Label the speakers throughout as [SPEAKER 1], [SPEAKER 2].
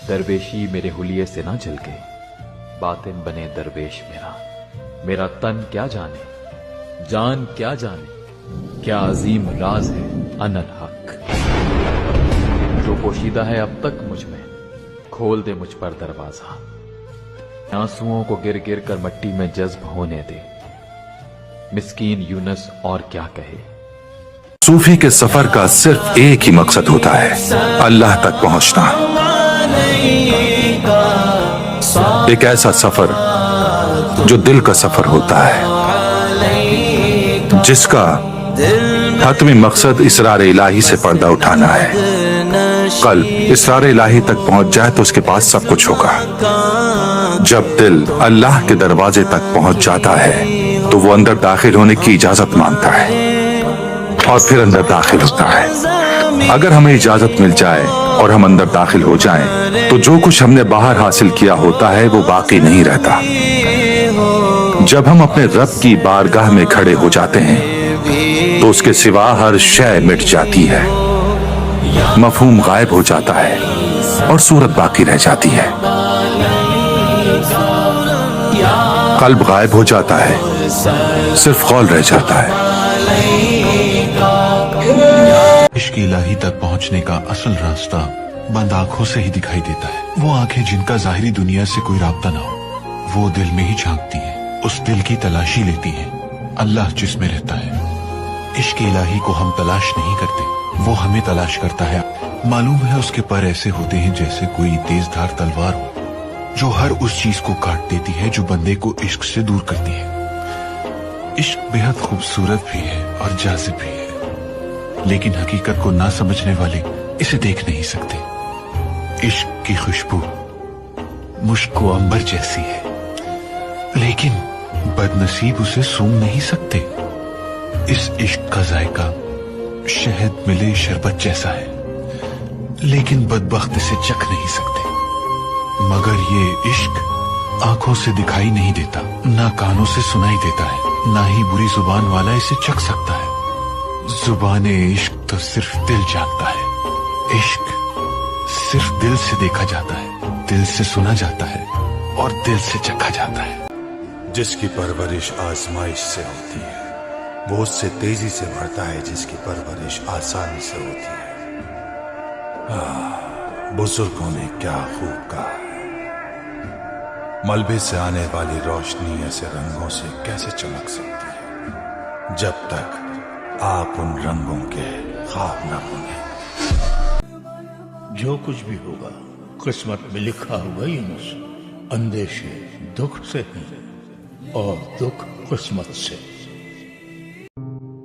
[SPEAKER 1] दरवेशी मेरे हुलिये से ना झलके, बातिन बने दरवेश मेरा। मेरा तन क्या जाने, जान क्या जाने, क्या अजीम राज है अनल हक। जो पोशीदा है अब तक मुझ में, खोल दे मुझ पर दरवाजा। आंसुओं को गिर गिर कर मट्टी में जज्ब होने दे। मिस्कीन यूनस और क्या कहे।
[SPEAKER 2] सूफी के सफर का सिर्फ एक ही मकसद होता है, अल्लाह तक पहुंचना। एक ऐसा सफर जो दिल का सफर होता है, जिसका हतमी मकसद इसरार इलाही से पर्दा उठाना है। कल इसरार इलाही तक पहुंच जाए तो उसके पास सब कुछ होगा। जब दिल अल्लाह के दरवाजे तक पहुंच जाता है तो वो अंदर दाखिल होने की इजाजत मांगता है और फिर अंदर दाखिल होता है। अगर हमें इजाजत मिल जाए और हम अंदर दाखिल हो जाएं, तो जो कुछ हमने बाहर हासिल किया होता है वो बाकी नहीं रहता। जब हम अपने रब की बारगाह में खड़े हो जाते हैं तो उसके सिवा हर शय मिट जाती है, मफहूम गायब हो जाता है और सूरत बाकी रह जाती है। कल्ब गायब हो जाता है, सिर्फ कौल रह जाता है।
[SPEAKER 3] इश्क इलाही तक पहुंचने का असल रास्ता बंद आंखों से ही दिखाई देता है। वो आंखें जिनका जाहिरी दुनिया से कोई राब्ता ना हो, वो दिल में ही झांकती हैं, उस दिल की तलाशी लेती हैं। अल्लाह जिसमें रहता है। इश्क इलाही को हम तलाश नहीं करते, वो हमें तलाश करता है। मालूम है उसके पर ऐसे होते हैं जैसे कोई तेजधार तलवार हो, जो हर उस चीज को काट देती है जो बंदे को इश्क से दूर करती है। इश्क बेहद खूबसूरत भी है और जाजिब भी है, लेकिन हकीकत को ना समझने वाले इसे देख नहीं सकते। इश्क की खुशबू मुश्क व अंबर जैसी है, लेकिन बदनसीब उसे सूंघ नहीं सकते। इस इश्क का जायका शहद मिले शरबत जैसा है, लेकिन बदबख्त इसे चख नहीं सकते। मगर ये इश्क आंखों से दिखाई नहीं देता, ना कानों से सुनाई देता है, ना ही बुरी जुबान वाला इसे चख सकता है। जुबान इश्क तो सिर्फ दिल जानता है। इश्क सिर्फ दिल से देखा जाता है, दिल से सुना जाता है और दिल से चखा जाता है।
[SPEAKER 4] जिसकी परवरिश आजमाइश से होती है, वो उससे तेजी से बढ़ता है जिसकी परवरिश आसानी से होती है। बुजुर्गों ने क्या खूब कहा है, मलबे से आने वाली रोशनी ऐसे रंगों से कैसे चमक सकती है जब तक आप उन रंगों के ख्वाब न बुने।
[SPEAKER 5] जो कुछ भी होगा किस्मत में लिखा होगा यूनुस। अंदेशे दुख से हैं और दुख किस्मत से।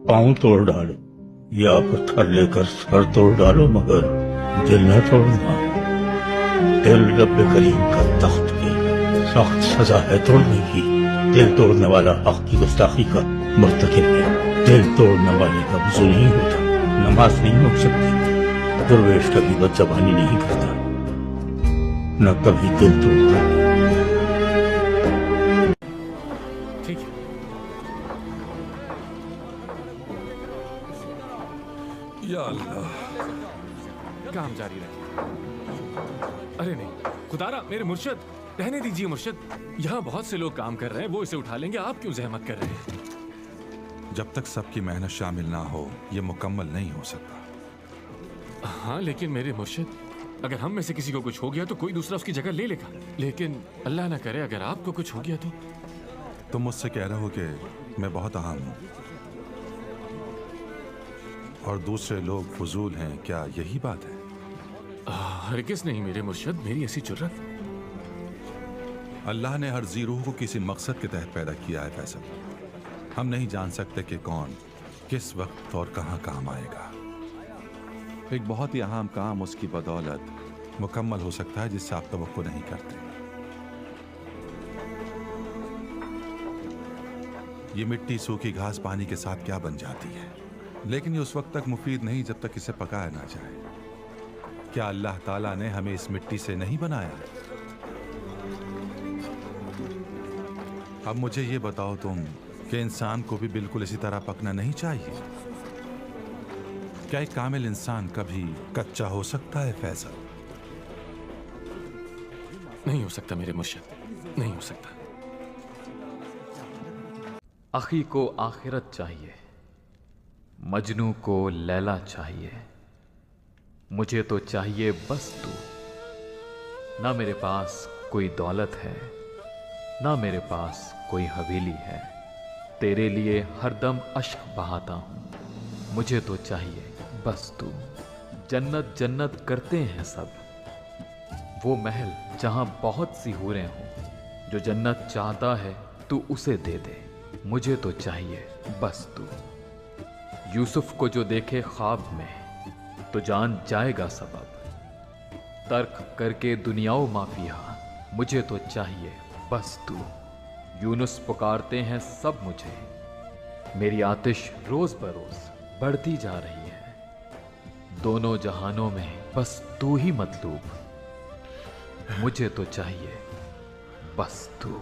[SPEAKER 5] पांव तोड़ डालो या पत्थर लेकर सर तोड़ डालो, मगर दिल न तोड़ना। दिल रब करीम का तख्त की सख्त सजा है तोड़ने की। दिल तोड़ने वाला हक की गुस्ताखी का मुर्तकिब है। दिल तोड़ने वाले का वुज़ू नहीं होता, नमाज नहीं हो सकती। दरवेश कभी बदज़बानी नहीं करता, न कभी दिल तोड़ता।
[SPEAKER 6] ठीक है।
[SPEAKER 4] या अल्लाह,
[SPEAKER 6] काम जारी रखिए। अरे नहीं खुदारा, मेरे मुर्शद, रहने दीजिए मुर्शद। यहाँ बहुत से लोग काम कर रहे हैं, वो इसे उठा लेंगे, आप क्यों जहमत कर रहे हैं?
[SPEAKER 4] जब तक सबकी मेहनत शामिल ना हो यह मुकम्मल नहीं हो सकता।
[SPEAKER 6] हाँ लेकिन मेरे मुर्शद, अगर हम में से किसी को कुछ हो गया तो कोई दूसरा उसकी जगह ले लेगा, लेकिन अल्लाह ना करे अगर आपको कुछ हो गया तो।
[SPEAKER 4] तुम मुझसे कह रहे हो कि मैं बहुत अहम हूँ और दूसरे लोग फजूल हैं, क्या यही बात है?
[SPEAKER 6] हरगिज़ नहीं मेरे मुर्शद, मेरी ऐसी जुर्रत।
[SPEAKER 4] अल्लाह ने हर जी रूह को किसी मकसद के तहत पैदा किया है फैसल। हम नहीं जान सकते कि कौन किस वक्त और कहाँ काम आएगा। एक बहुत ही अहम काम उसकी बदौलत मुकम्मल हो सकता है जिससे आप तवक्को नहीं करते। ये मिट्टी सूखी घास पानी के साथ क्या बन जाती है, लेकिन ये उस वक्त तक मुफीद नहीं जब तक इसे पकाया ना जाए। क्या अल्लाह ताला ने हमें इस मिट्टी से नहीं बनाया? अब मुझे ये बताओ तुम कि इंसान को भी बिल्कुल इसी तरह पकना नहीं चाहिए? क्या एक कामिल इंसान कभी कच्चा हो सकता है फैसल?
[SPEAKER 6] नहीं हो सकता मेरे मुर्शिद, नहीं हो सकता।
[SPEAKER 1] अखी को आखिरत चाहिए, मजनू को लैला चाहिए, मुझे तो चाहिए बस तू। ना मेरे पास कोई दौलत है, ना मेरे पास कोई हवेली है, तेरे लिए हरदम अश्क बहाता हूं, मुझे तो चाहिए बस तू। जन्नत जन्नत करते हैं सब, वो महल जहां बहुत सी हूरें हों, जो जन्नत चाहता है तू उसे दे दे, मुझे तो चाहिए बस तू। यूसुफ को जो देखे ख्वाब में तो जान जाएगा सबब, तर्क करके दुनियाओ माफिया, मुझे तो चाहिए बस तू। यूनुस पुकारते हैं सब मुझे, मेरी आतिश रोज बरोज बढ़ती जा रही है, दोनों जहानों में बस तू ही मतलूब, मुझे तो चाहिए बस तू।